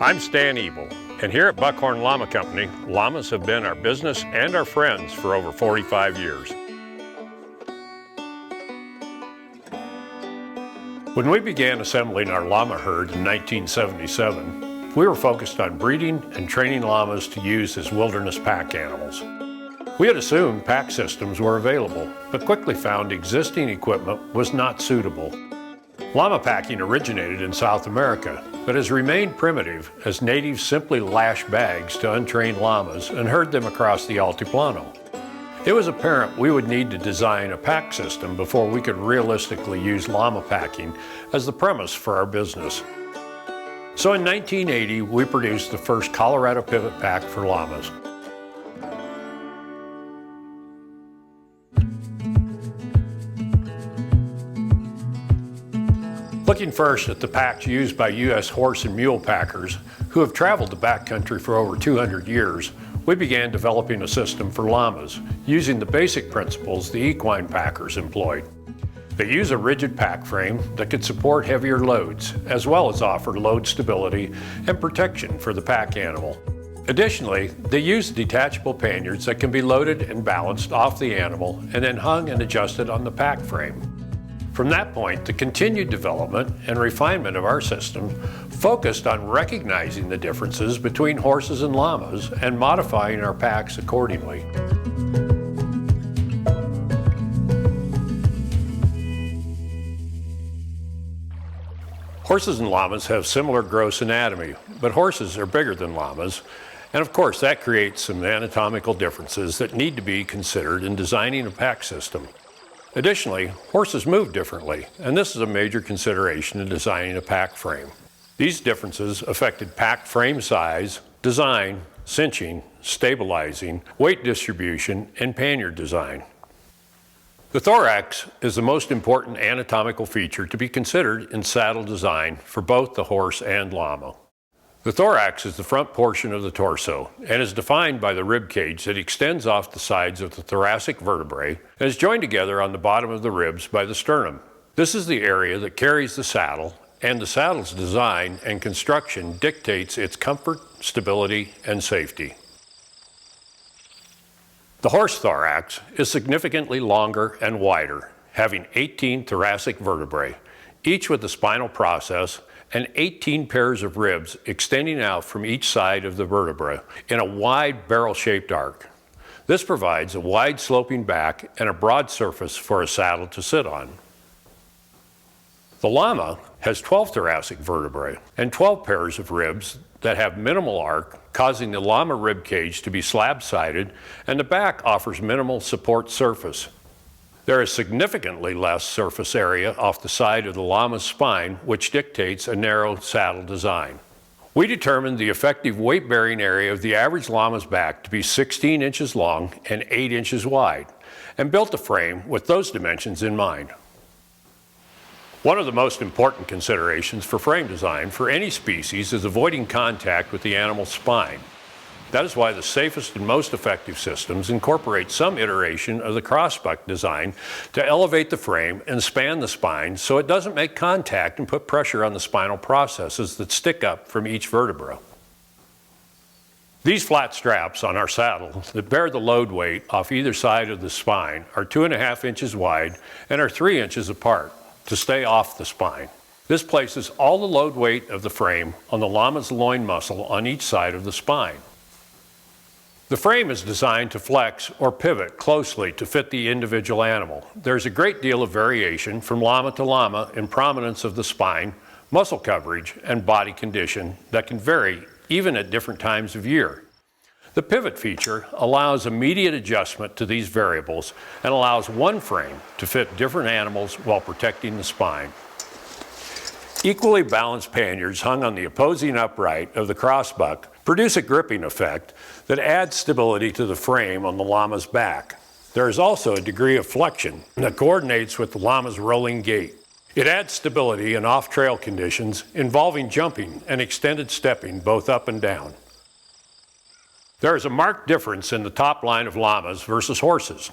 I'm Stan Ebel, and here at Buckhorn Llama Company, llamas have been our business and our friends for over 45 years. When we began assembling our llama herd in 1977, we were focused on breeding and training llamas to use as wilderness pack animals. We had assumed pack systems were available, but quickly found existing equipment was not suitable. Llama packing originated in South America, but has remained primitive as natives simply lash bags to untrained llamas and herd them across the Altiplano. It was apparent we would need to design a pack system before we could realistically use llama packing as the premise for our business. So in 1980, we produced the first Colorado pivot pack for llamas. Looking first at the packs used by U.S. horse and mule packers who have traveled the backcountry for over 200 years, we began developing a system for llamas using the basic principles the equine packers employed. They use a rigid pack frame that could support heavier loads, as well as offer load stability and protection for the pack animal. Additionally, they use detachable panniers that can be loaded and balanced off the animal and then hung and adjusted on the pack frame. From that point, the continued development and refinement of our system focused on recognizing the differences between horses and llamas and modifying our packs accordingly. Horses and llamas have similar gross anatomy, but horses are bigger than llamas, and of course that creates some anatomical differences that need to be considered in designing a pack system. Additionally, horses move differently, and this is a major consideration in designing a pack frame. These differences affected pack frame size, design, cinching, stabilizing, weight distribution, and pannier design. The thorax is the most important anatomical feature to be considered in saddle design for both the horse and llama. The thorax is the front portion of the torso and is defined by the rib cage that extends off the sides of the thoracic vertebrae and is joined together on the bottom of the ribs by the sternum. This is the area that carries the saddle, and the saddle's design and construction dictates its comfort, stability, and safety. The horse thorax is significantly longer and wider, having 18 thoracic vertebrae, each with a spinal process and 18 pairs of ribs extending out from each side of the vertebra in a wide barrel-shaped arc. This provides a wide sloping back and a broad surface for a saddle to sit on. The llama has 12 thoracic vertebrae and 12 pairs of ribs that have minimal arc, causing the llama rib cage to be slab-sided, and the back offers minimal support surface. There is significantly less surface area off the side of the llama's spine, which dictates a narrow saddle design. We determined the effective weight-bearing area of the average llama's back to be 16 inches long and 8 inches wide, and built the frame with those dimensions in mind. One of the most important considerations for frame design for any species is avoiding contact with the animal's spine. That is why the safest and most effective systems incorporate some iteration of the crossbuck design to elevate the frame and span the spine so it doesn't make contact and put pressure on the spinal processes that stick up from each vertebra. These flat straps on our saddle that bear the load weight off either side of the spine are 2.5 inches wide and are 3 inches apart to stay off the spine. This places all the load weight of the frame on the llama's loin muscle on each side of the spine. The frame is designed to flex or pivot closely to fit the individual animal. There's a great deal of variation from llama to llama in prominence of the spine, muscle coverage, and body condition that can vary even at different times of year. The pivot feature allows immediate adjustment to these variables and allows one frame to fit different animals while protecting the spine. Equally balanced panniers hung on the opposing upright of the crossbuck produce a gripping effect that adds stability to the frame on the llama's back. There is also a degree of flexion that coordinates with the llama's rolling gait. It adds stability in off-trail conditions involving jumping and extended stepping both up and down. There is a marked difference in the top line of llamas versus horses.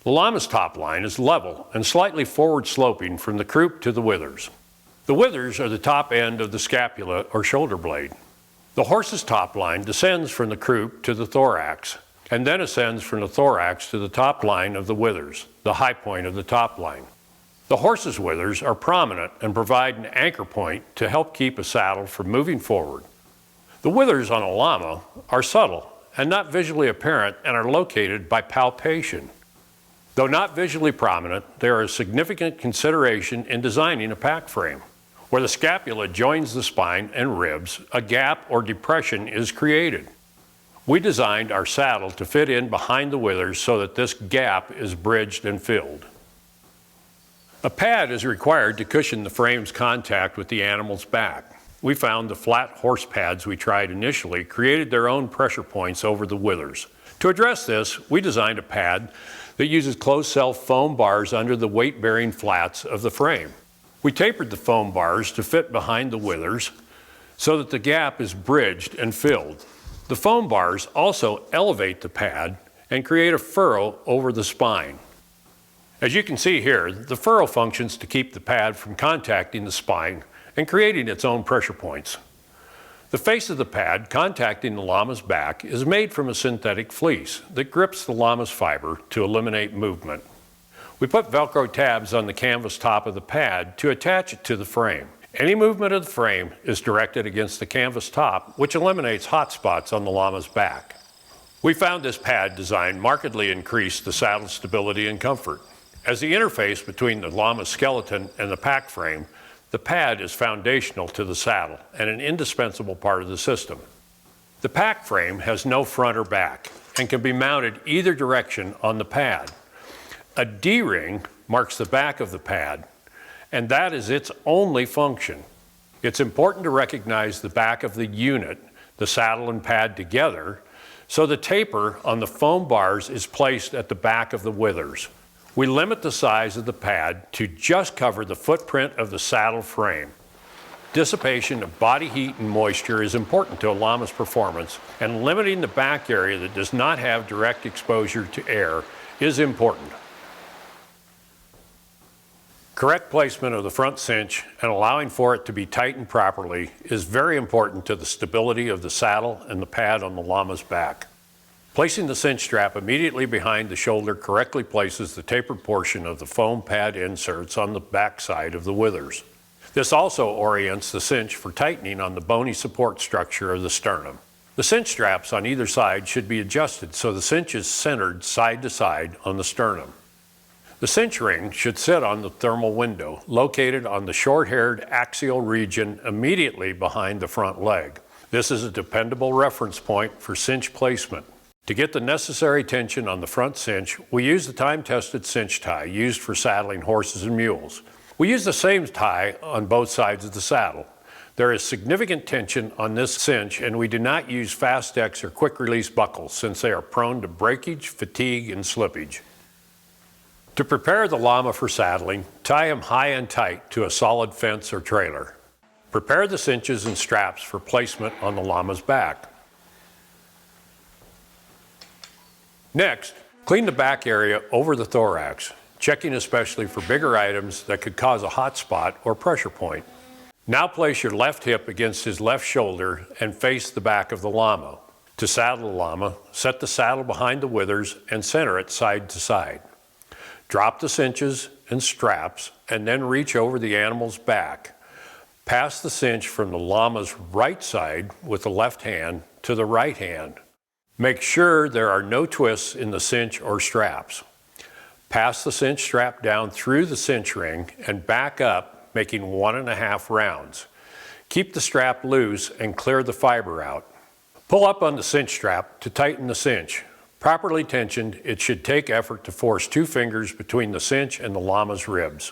The llama's top line is level and slightly forward sloping from the croup to the withers. The withers are the top end of the scapula or shoulder blade. The horse's top line descends from the croup to the thorax, and then ascends from the thorax to the top line of the withers, the high point of the top line. The horse's withers are prominent and provide an anchor point to help keep a saddle from moving forward. The withers on a llama are subtle and not visually apparent and are located by palpation. Though not visually prominent, they are a significant consideration in designing a pack frame. Where the scapula joins the spine and ribs, a gap or depression is created. We designed our saddle to fit in behind the withers so that this gap is bridged and filled. A pad is required to cushion the frame's contact with the animal's back. We found the flat horse pads we tried initially created their own pressure points over the withers. To address this, we designed a pad that uses closed-cell foam bars under the weight-bearing flats of the frame. We tapered the foam bars to fit behind the withers so that the gap is bridged and filled. The foam bars also elevate the pad and create a furrow over the spine. As you can see here, the furrow functions to keep the pad from contacting the spine and creating its own pressure points. The face of the pad contacting the llama's back is made from a synthetic fleece that grips the llama's fiber to eliminate movement. We put Velcro tabs on the canvas top of the pad to attach it to the frame. Any movement of the frame is directed against the canvas top, which eliminates hot spots on the llama's back. We found this pad design markedly increased the saddle stability and comfort. As the interface between the llama's skeleton and the pack frame, the pad is foundational to the saddle and an indispensable part of the system. The pack frame has no front or back and can be mounted either direction on the pad. A D-ring marks the back of the pad, and that is its only function. It's important to recognize the back of the unit, the saddle and pad together, so the taper on the foam bars is placed at the back of the withers. We limit the size of the pad to just cover the footprint of the saddle frame. Dissipation of body heat and moisture is important to a llama's performance, and limiting the back area that does not have direct exposure to air is important. Correct placement of the front cinch and allowing for it to be tightened properly is very important to the stability of the saddle and the pad on the llama's back. Placing the cinch strap immediately behind the shoulder correctly places the tapered portion of the foam pad inserts on the back side of the withers. This also orients the cinch for tightening on the bony support structure of the sternum. The cinch straps on either side should be adjusted so the cinch is centered side to side on the sternum. The cinch ring should sit on the thermal window, located on the short-haired axial region immediately behind the front leg. This is a dependable reference point for cinch placement. To get the necessary tension on the front cinch, we use the time-tested cinch tie used for saddling horses and mules. We use the same tie on both sides of the saddle. There is significant tension on this cinch, and we do not use Fastex or quick-release buckles since they are prone to breakage, fatigue, and slippage. To prepare the llama for saddling, tie him high and tight to a solid fence or trailer. Prepare the cinches and straps for placement on the llama's back. Next, clean the back area over the thorax, checking especially for bigger items that could cause a hot spot or pressure point. Now place your left hip against his left shoulder and face the back of the llama. To saddle the llama, set the saddle behind the withers and center it side to side. Drop the cinches and straps and then reach over the animal's back. Pass the cinch from the llama's right side with the left hand to the right hand. Make sure there are no twists in the cinch or straps. Pass the cinch strap down through the cinch ring and back up, making 1.5 rounds. Keep the strap loose and clear the fiber out. Pull up on the cinch strap to tighten the cinch. Properly tensioned, it should take effort to force 2 fingers between the cinch and the llama's ribs.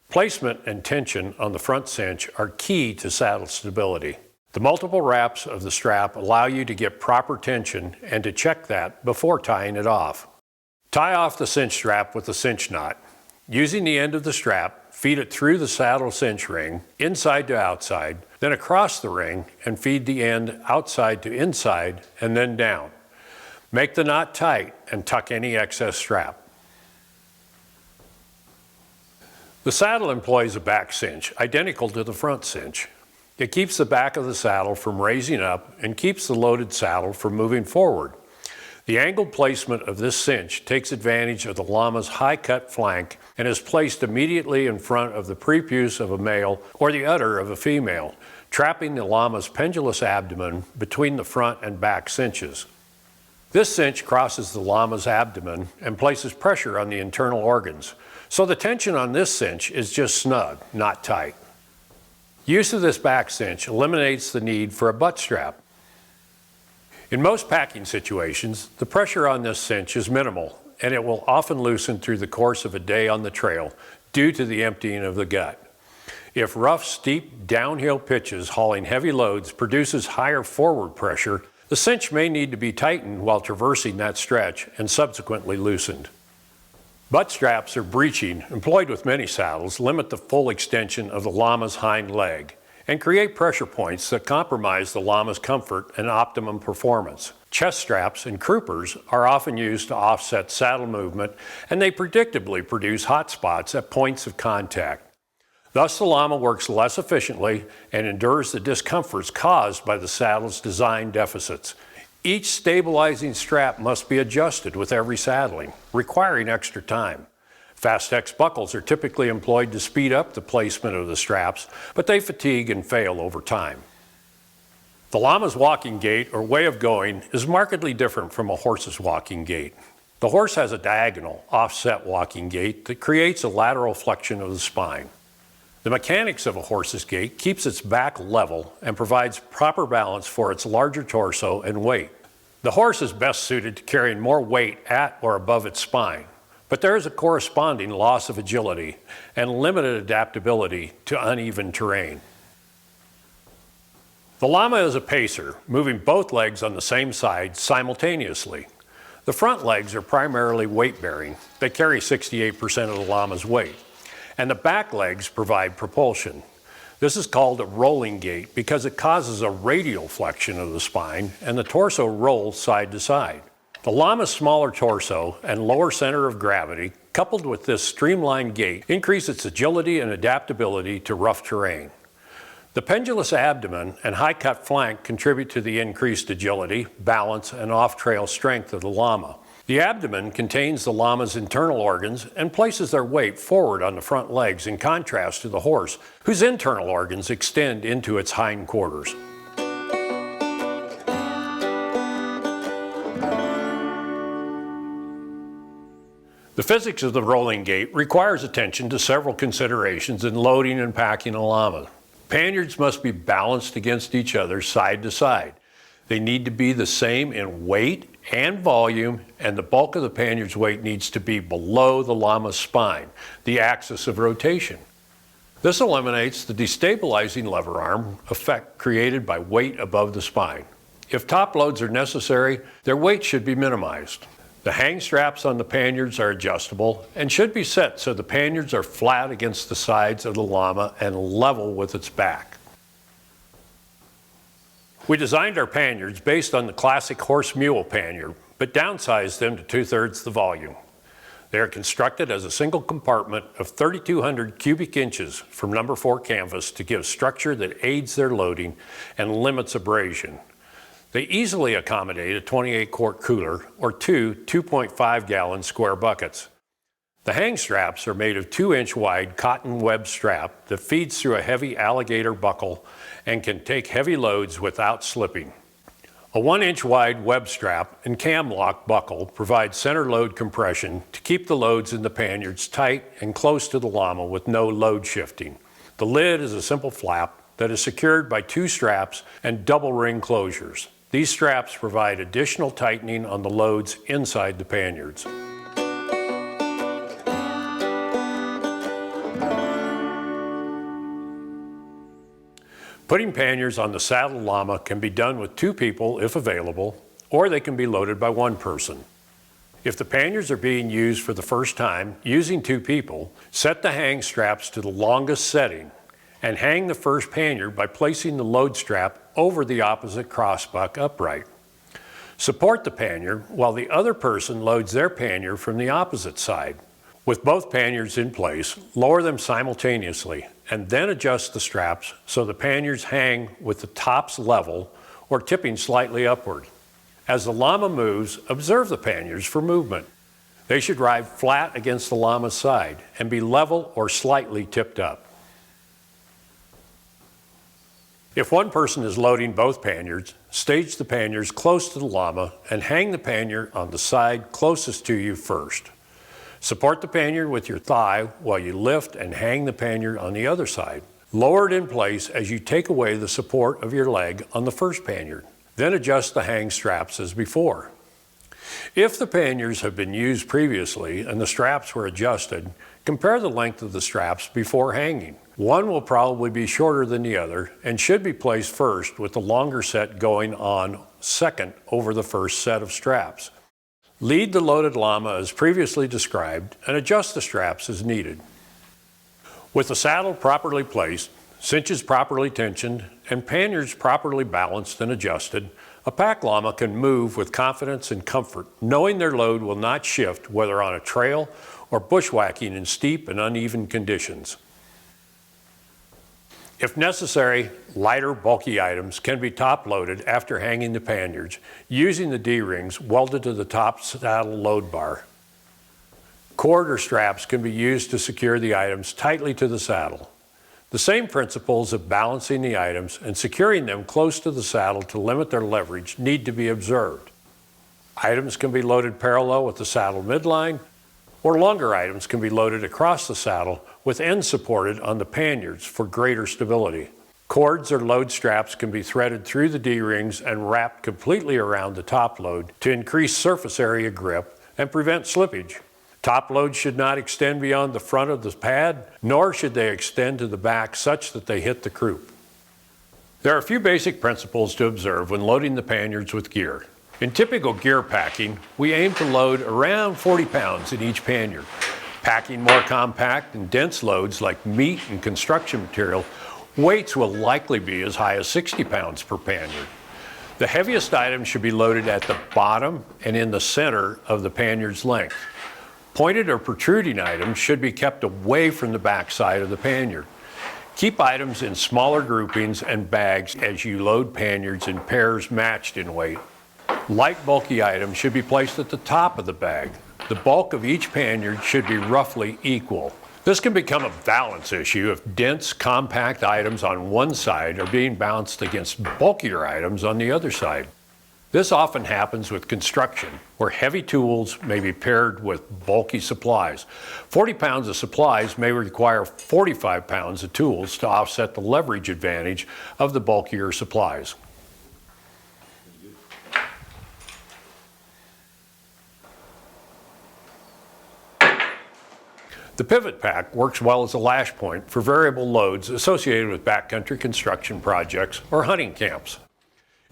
Placement and tension on the front cinch are key to saddle stability. The multiple wraps of the strap allow you to get proper tension and to check that before tying it off. Tie off the cinch strap with a cinch knot. Using the end of the strap, feed it through the saddle cinch ring, inside to outside, then across the ring and feed the end outside to inside and then down. Make the knot tight and tuck any excess strap. The saddle employs a back cinch, identical to the front cinch. It keeps the back of the saddle from raising up and keeps the loaded saddle from moving forward. The angled placement of this cinch takes advantage of the llama's high-cut flank and is placed immediately in front of the prepuce of a male or the udder of a female, trapping the llama's pendulous abdomen between the front and back cinches. This cinch crosses the llama's abdomen and places pressure on the internal organs, so the tension on this cinch is just snug, not tight. Use of this back cinch eliminates the need for a butt strap. In most packing situations, the pressure on this cinch is minimal, and it will often loosen through the course of a day on the trail due to the emptying of the gut. If rough, steep, downhill pitches hauling heavy loads produces higher forward pressure, the cinch may need to be tightened while traversing that stretch and subsequently loosened. Butt straps or breeching, employed with many saddles, limit the full extension of the llama's hind leg and create pressure points that compromise the llama's comfort and optimum performance. Chest straps and croupers are often used to offset saddle movement, and they predictably produce hot spots at points of contact. Thus, the llama works less efficiently and endures the discomforts caused by the saddle's design deficits. Each stabilizing strap must be adjusted with every saddling, requiring extra time. Fastex buckles are typically employed to speed up the placement of the straps, but they fatigue and fail over time. The llama's walking gait or way of going is markedly different from a horse's walking gait. The horse has a diagonal, offset walking gait that creates a lateral flexion of the spine. The mechanics of a horse's gait keeps its back level and provides proper balance for its larger torso and weight. The horse is best suited to carrying more weight at or above its spine, but there is a corresponding loss of agility and limited adaptability to uneven terrain. The llama is a pacer, moving both legs on the same side simultaneously. The front legs are primarily weight-bearing. They carry 68% of the llama's weight. And the back legs provide propulsion. This is called a rolling gait because it causes a radial flexion of the spine and the torso rolls side to side. The llama's smaller torso and lower center of gravity, coupled with this streamlined gait, increase its agility and adaptability to rough terrain. The pendulous abdomen and high-cut flank contribute to the increased agility, balance, and off-trail strength of the llama. The abdomen contains the llama's internal organs and places their weight forward on the front legs in contrast to the horse, whose internal organs extend into its hindquarters. The physics of the rolling gait requires attention to several considerations in loading and packing a llama. Panniers must be balanced against each other side to side. They need to be the same in weight and volume, and the bulk of the panniers' weight needs to be below the llama's spine, the axis of rotation. This eliminates the destabilizing lever arm effect created by weight above the spine. If top loads are necessary, their weight should be minimized. The hang straps on the panniers are adjustable and should be set so the panniers are flat against the sides of the llama and level with its back. We designed our panniers based on the classic horse-mule pannier, but downsized them to 2/3 the volume. They are constructed as a single compartment of 3,200 cubic inches from No. 4 canvas to give structure that aids their loading and limits abrasion. They easily accommodate a 28-quart cooler or two 2.5-gallon square buckets. The hang straps are made of 2-inch wide cotton web strap that feeds through a heavy alligator buckle and can take heavy loads without slipping. A 1-inch wide web strap and cam lock buckle provide center load compression to keep the loads in the panniers tight and close to the llama with no load shifting. The lid is a simple flap that is secured by 2 straps and double ring closures. These straps provide additional tightening on the loads inside the panniers. Putting panniers on the saddled llama can be done with 2 people if available, or they can be loaded by 1 person. If the panniers are being used for the first time using 2 people, set the hang straps to the longest setting and hang the first pannier by placing the load strap over the opposite crossbuck upright. Support the pannier while the other person loads their pannier from the opposite side. With both panniers in place, lower them simultaneously and then adjust the straps so the panniers hang with the tops level or tipping slightly upward. As the Llama moves, observe the panniers for movement. They should ride flat against the Llama's side and be level or slightly tipped up. If one person is loading both panniers, stage the panniers close to the Llama and hang the pannier on the side closest to you first. Support the pannier with your thigh while you lift and hang the pannier on the other side. Lower it in place as you take away the support of your leg on the first pannier. Then adjust the hang straps as before. If the panniers have been used previously and the straps were adjusted, compare the length of the straps before hanging. One will probably be shorter than the other and should be placed first, with the longer set going on second over the first set of straps. Lead the loaded Llama as previously described and adjust the straps as needed. With the saddle properly placed, cinches properly tensioned, and panniers properly balanced and adjusted, a pack Llama can move with confidence and comfort, knowing their load will not shift whether on a trail or bushwhacking in steep and uneven conditions. If necessary, lighter, bulky items can be top-loaded after hanging the panniers using the D-rings welded to the top saddle load bar. Cord or straps can be used to secure the items tightly to the saddle. The same principles of balancing the items and securing them close to the saddle to limit their leverage need to be observed. Items can be loaded parallel with the saddle midline, or longer items can be loaded across the saddle with ends supported on the panniers for greater stability. Cords or load straps can be threaded through the D-rings and wrapped completely around the top load to increase surface area grip and prevent slippage. Top loads should not extend beyond the front of the pad, nor should they extend to the back such that they hit the croup. There are a few basic principles to observe when loading the panniers with gear. In typical gear packing, we aim to load around 40 pounds in each pannier. Packing more compact and dense loads like meat and construction material, weights will likely be as high as 60 pounds per pannier. The heaviest items should be loaded at the bottom and in the center of the pannier's length. Pointed or protruding items should be kept away from the back side of the pannier. Keep items in smaller groupings and bags as you load panniers in pairs matched in weight. Light, bulky items should be placed at the top of the bag. The bulk of each pannier should be roughly equal. This can become a balance issue if dense, compact items on one side are being balanced against bulkier items on the other side. This often happens with construction, where heavy tools may be paired with bulky supplies. 40 pounds of supplies may require 45 pounds of tools to offset the leverage advantage of the bulkier supplies. The pivot pack works well as a lash point for variable loads associated with backcountry construction projects or hunting camps.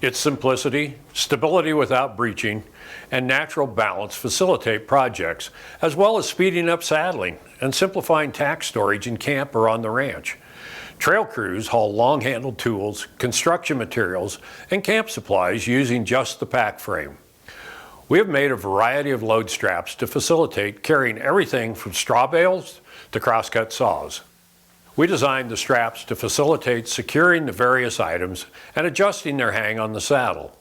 Its simplicity, stability without breaching, and natural balance facilitate projects, as well as speeding up saddling and simplifying tack storage in camp or on the ranch. Trail crews haul long-handled tools, construction materials, and camp supplies using just the pack frame. We have made a variety of load straps to facilitate carrying everything from straw bales to crosscut saws. We designed the straps to facilitate securing the various items and adjusting their hang on the saddle.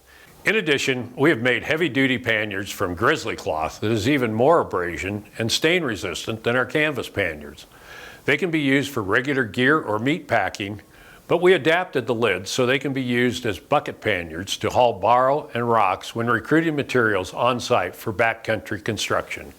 In addition, we have made heavy-duty panniers from grizzly cloth that is even more abrasion and stain resistant than our canvas panniers. They can be used for regular gear or meat packing, but we adapted the lids so they can be used as bucket panniers to haul borrow and rocks when recruiting materials on site for backcountry construction.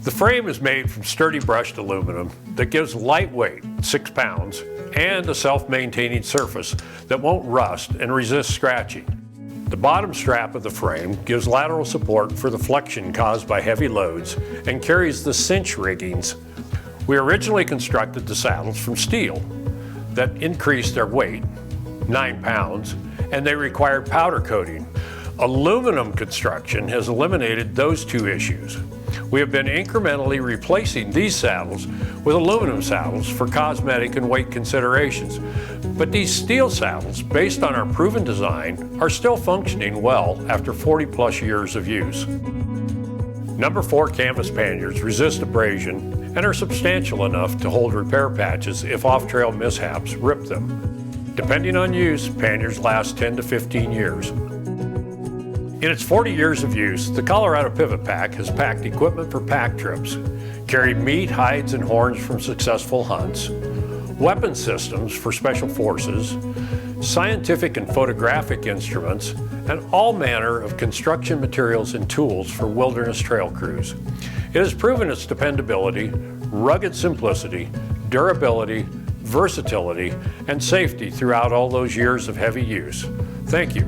The frame is made from sturdy brushed aluminum that gives lightweight, 6 pounds, and a self-maintaining surface that won't rust and resist scratching. The bottom strap of the frame gives lateral support for the flexion caused by heavy loads and carries the cinch riggings. We originally constructed the saddles from steel that increased their weight, 9 pounds, and they required powder coating. Aluminum construction has eliminated those two issues. We have been incrementally replacing these saddles with aluminum saddles for cosmetic and weight considerations. But these steel saddles, based on our proven design, are still functioning well after 40+ years of use. Number 4 canvas panniers resist abrasion and are substantial enough to hold repair patches if off-trail mishaps rip them. Depending on use, panniers last 10 to 15 years. In its 40 years of use, the Colorado Pivot Pack has packed equipment for pack trips, carried meat, hides, and horns from successful hunts, weapon systems for special forces, scientific and photographic instruments, and all manner of construction materials and tools for wilderness trail crews. It has proven its dependability, rugged simplicity, durability, versatility, and safety throughout all those years of heavy use. Thank you.